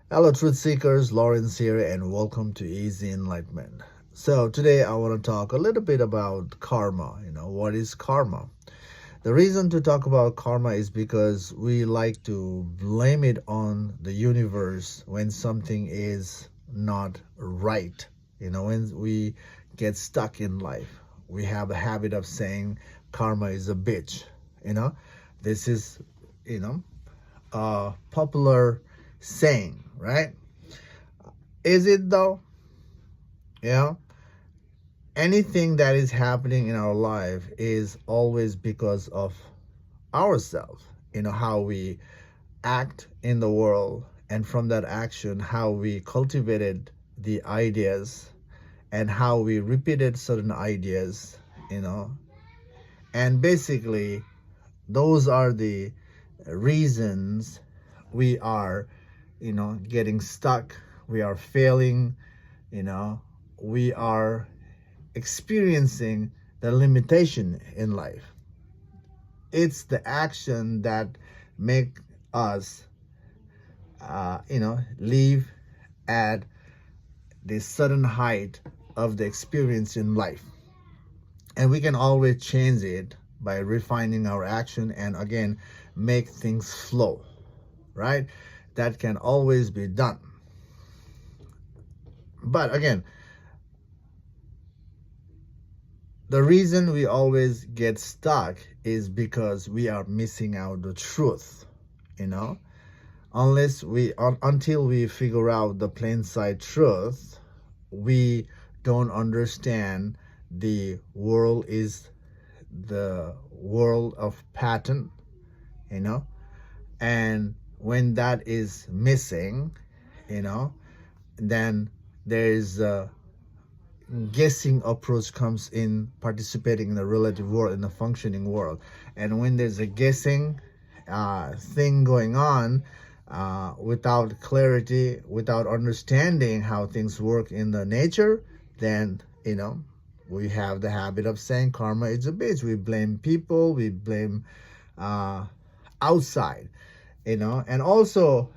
Hello, truth seekers. Lawrence here, and welcome to Easy Enlightenment. So, today I want to talk a little bit about karma. What is karma? The reason to talk about karma is because we like to blame it on the universe when something is not right. When we get stuck in life, we have a habit of saying karma is a bitch. You know, this is, you know, a popular saying, right? Is it though? Yeah. Anything that is happening in our life is always because of ourselves. How we act in the world, and from that action, how we cultivated the ideas and how we repeated certain ideas, you know. And basically, those are the reasons we are, getting stuck. We are failing, you know, we are experiencing the limitation in life. It's the action that make us, live at the certain height of the experience in life. And we can always change it by refining our action and again, make things flow, right? That can always be done. But again, the reason we always get stuck is because we are missing out the truth, you know. Until we figure out the plain sight truth, we don't understand the world is the world of pattern, you know. And when that is missing, you know, then there is a guessing approach comes in participating in the relative world, in the functioning world. And when there's a guessing thing going on, without clarity, without understanding how things work in the nature, then we have the habit of saying karma is a bitch. We blame people, we blame outside, and also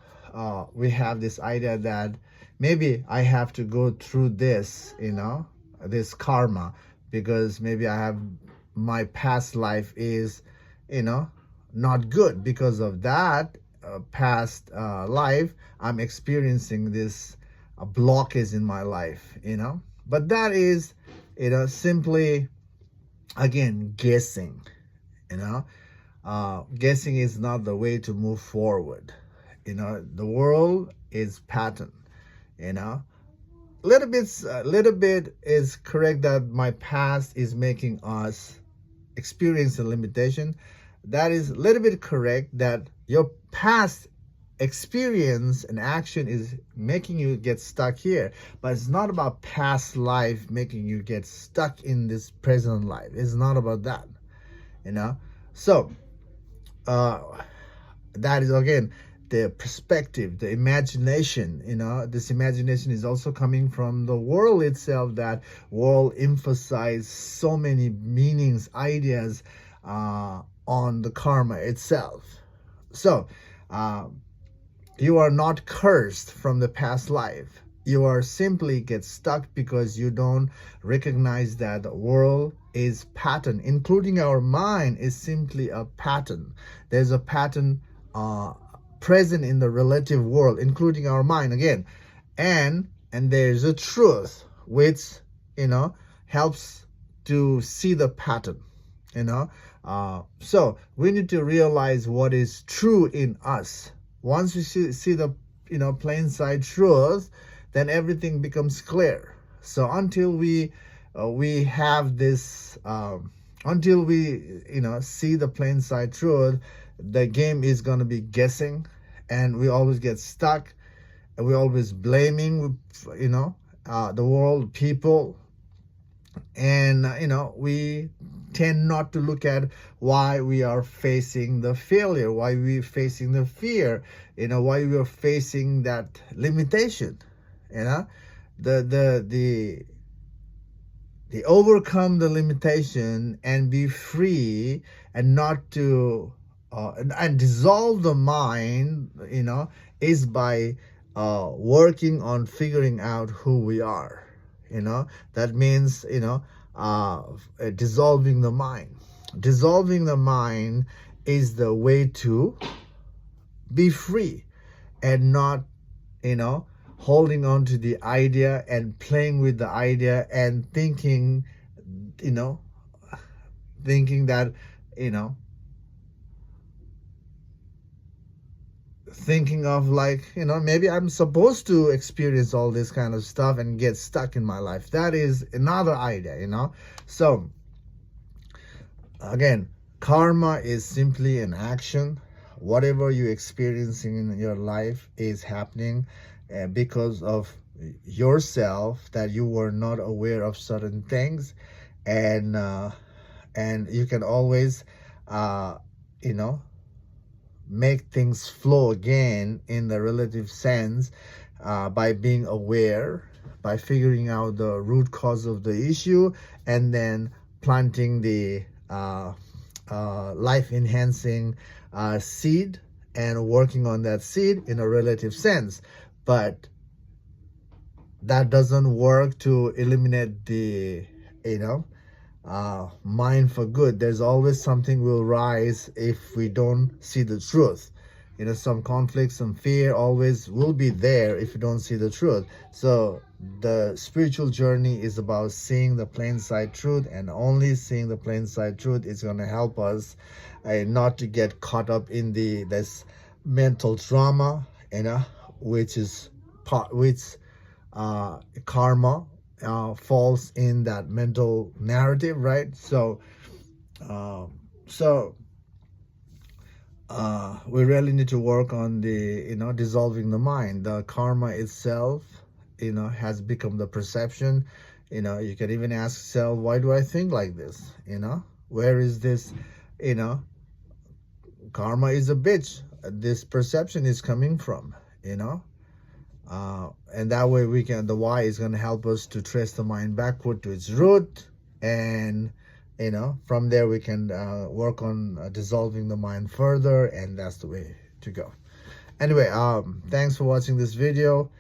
we have this idea that maybe I have to go through this, this karma, because maybe my past life is, not good. Because of that past life, I'm experiencing this blockage in my life, But that is, simply, again, guessing, you know. Guessing is not the way to move forward. The world is pattern, you know. Little bit is correct that my past is making us experience a limitation. That is a little bit correct that your past experience and action is making you get stuck here, but it's not about past life making you get stuck in this present life. It's not about that, so uh that is again the perspective, the imagination. This imagination is also coming from the world itself. That world emphasize so many meanings, ideas on the karma itself. So you are not cursed from the past life. You are simply get stuck because you don't recognize that the world is pattern, including our mind is simply a pattern. There's a pattern present in the relative world, including our mind again, and there's a truth which helps to see the pattern. So we need to realize what is true in us. Once we see the plain sight truth, then everything becomes clear. So until we have this, until we see the plain sight truth, the game is going to be guessing, and we always get stuck, and we always blaming the world, people, and we tend not to look at why we are facing the failure, why we facing the fear, why we are facing that limitation. The overcome the limitation and be free, and not to and dissolve the mind, is by working on figuring out who we are. That means, dissolving the mind. Dissolving the mind is the way to be free and not, you know, holding on to the idea and playing with the idea and thinking, you know, thinking that, you know, thinking of like, maybe I'm supposed to experience all this kind of stuff and get stuck in my life. That is another idea. So again, karma is simply an action. Whatever you're experiencing in your life is happening because of yourself, that you were not aware of certain things. And you can always you know make things flow again in the relative sense by being aware, by figuring out the root cause of the issue, and then planting the life enhancing seed and working on that seed in a relative sense. But that doesn't work to eliminate the mind for good. There's always something will rise if we don't see the truth. Some conflict, some fear always will be there if you don't see the truth. So the spiritual journey is about seeing the plain sight truth, and only seeing the plain sight truth is going to help us not to get caught up in this mental trauma, which is karma falls in that mental narrative, right? So we really need to work on the dissolving the mind. The karma itself has become the perception. You can even ask yourself, why do I think like this? Where is this? Karma is a bitch. This perception is coming from. And that way the why is going to help us to trace the mind backward to its root. And from there we can work on dissolving the mind further, and that's the way to go. Anyway, thanks for watching this video.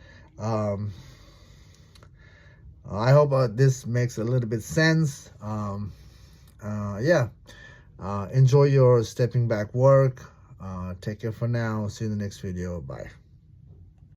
I hope this makes a little bit sense. Enjoy your stepping back work. Take care for now. See you in the next video. Bye.